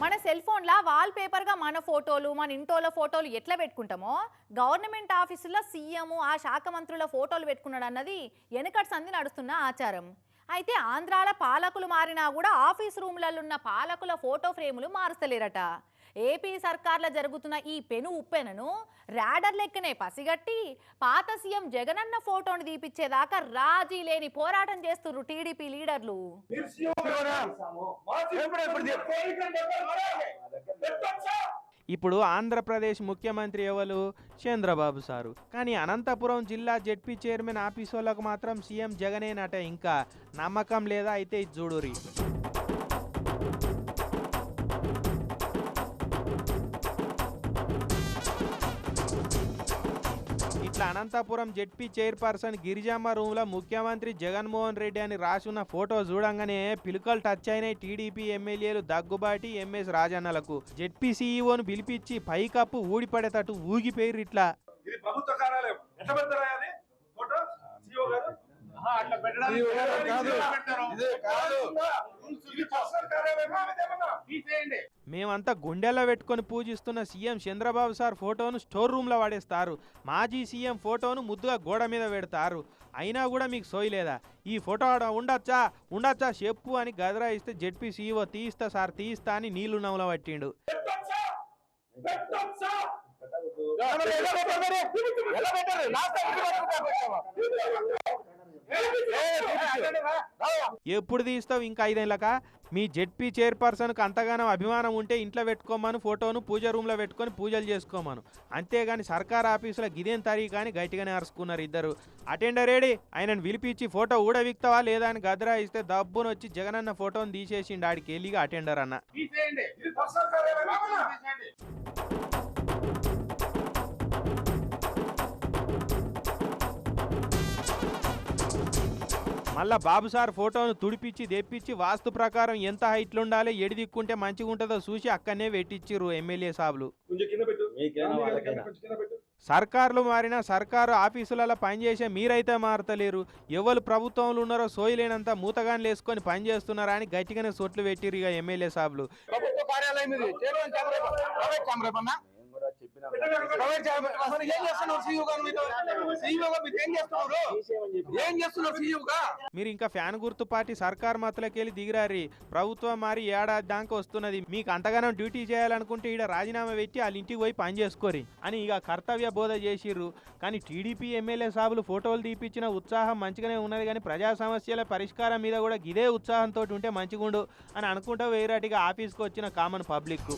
మన సెల్ ఫోన్లో వాల్ పేపర్గా మన ఫోటోలు మన ఇంటోల ఫోటోలు ఎట్లా పెట్టుకుంటామో గవర్నమెంట్ ఆఫీసుల్లో సీఎం ఆ శాఖ మంత్రుల ఫోటోలు పెట్టుకున్నాడు అన్నది వెనకటి సంధి నడుస్తున్న ఆచారం. అయితే ఆంధ్రాల పాలకులు మారినా కూడా ఆఫీస్ రూమ్లలో ఉన్న పాలకుల ఫోటో ఫ్రేములు మారుస్తలేరట. ఏపీ సర్కార్లో జరుగుతున్న ఈ పెను ఉప్పెనను రాడర్ లెక్కనే పసిగట్టి పాత సీఎం జగనన్న ఫోటోను తీపిచ్చేదాకా రాజీ లేని పోరాటం చేస్తున్నారు టీడీపీ లీడర్లు. ఇప్పుడు ఆంధ్రప్రదేశ్ ముఖ్యమంత్రి ఎవరు? చంద్రబాబు సారు. కానీ అనంతపురం జిల్లా జెడ్పీ చైర్మన్ ఆఫీస్ వాళ్ళకు మాత్రం సీఎం జగనేనట. ఇంకా నమ్మకం లేదా? అయితే ఇది చూడురి. ఇట్లా అనంతపురం జెడ్పీ చైర్పర్సన్ గిరిజమ్మ రూమ్లో ముఖ్యమంత్రి జగన్మోహన్ రెడ్డి అని రాసున్న ఫోటో చూడంగానే పిలుకలు టచ్ అయినాయి టీడీపీ ఎమ్మెల్యేలు దగ్గుబాటి ఎంఎస్ రాజన్నలకు. జెడ్పీ సీఈఓను పిలిపించి పైకప్పు ఊడిపడేటట్టు ఊగిపోయిర్రు. ఇట్లా ఇది ప్రభుత్వ కార్యాలయం ఎట్లా పెడతారా అది ఫోటో సీఈఓ గారు అట్లా పెట్టడానికి మేమంతా గుండెల్లో పెట్టుకొని పూజిస్తున్న సీఎం చంద్రబాబు సార్ ఫోటోను స్టోర్ రూమ్లో పడేస్తారు. మాజీ సీఎం ఫోటోను ముద్దుగా గోడ మీద పెడతారు. అయినా కూడా మీకు సోయలేదా? ఈ ఫోటో ఉండొచ్చా చెప్పు అని గదరా ఇస్తే జెడ్పీ సీఈఓ తీస్తా సార్ తీస్తా అని నీళ్లు నవ్వుల పట్టిండు. ఎప్పుడు తీస్తావు? ఇంకా 5 ఏళ్ళకా? మీ జెడ్పీ చైర్పర్సన్కి అంతగానో అభిమానం ఉంటే ఇంట్లో పెట్టుకోమను, ఫోటోను పూజ రూమ్లో పెట్టుకొని పూజలు చేసుకోమను. అంతేగాని సర్కార్ ఆఫీసులో గిదేం తరీ కానీ గట్టిగానే అరుచుకున్నారు ఇద్దరు. అటెండర్ ఏడి ఆయనను పిలిపించి ఫోటో ఊడవిక్తావా లేదా అని గదరా ఇస్తే దబ్బును వచ్చి జగనన్న ఫోటోను తీసేసిండు ఆడికి వెళ్ళిగా అటెండర్ అన్న. మళ్ళా బాబు సార్ ఫోటోను తుడిపిచ్చి తెప్పించి వాస్తు ప్రకారం ఎంత హైట్లు ఉండాలి, ఎడి దిక్కుంటే మంచిగా ఉంటుందో చూసి అక్కడనే పెట్టించిర్రు ఎమ్మెల్యే సాబులు. సర్కార్లు మారినా సర్కారు ఆఫీసులలో పనిచేసే మీరైతే మారతలేరు. ఎవరు ప్రభుత్వంలో ఉన్నారో సోయలేనంత మూతగాని వేసుకొని పనిచేస్తున్నారా అని గట్టిగానే సొట్లు పెట్టిరు ఇక ఎమ్మెల్యే సాబులు. మీరు ఇంకా ఫ్యాన్ గుర్తు పార్టీ సర్కార్ మతలకెళ్ళి దిగిరారి. ప్రభుత్వం మారి ఏడాది దాకా వస్తున్నది. మీకు అంతగానో డ్యూటీ చేయాలనుకుంటే ఈడ రాజీనామా పెట్టి వాళ్ళ ఇంటికి పోయి పని చేసుకోరి అని ఇక కర్తవ్య బోధ చేసిర్రు. కానీ టీడీపీ ఎమ్మెల్యే సాబులు ఫోటోలు తీపిచ్చిన ఉత్సాహం మంచిగానే ఉన్నది. కానీ ప్రజా సమస్యల పరిష్కారం మీద కూడా ఇదే ఉత్సాహంతో ఉంటే మంచిగుండు అని అనుకుంటా వేరేటిగా ఆఫీస్కి వచ్చిన కామన్ పబ్లిక్.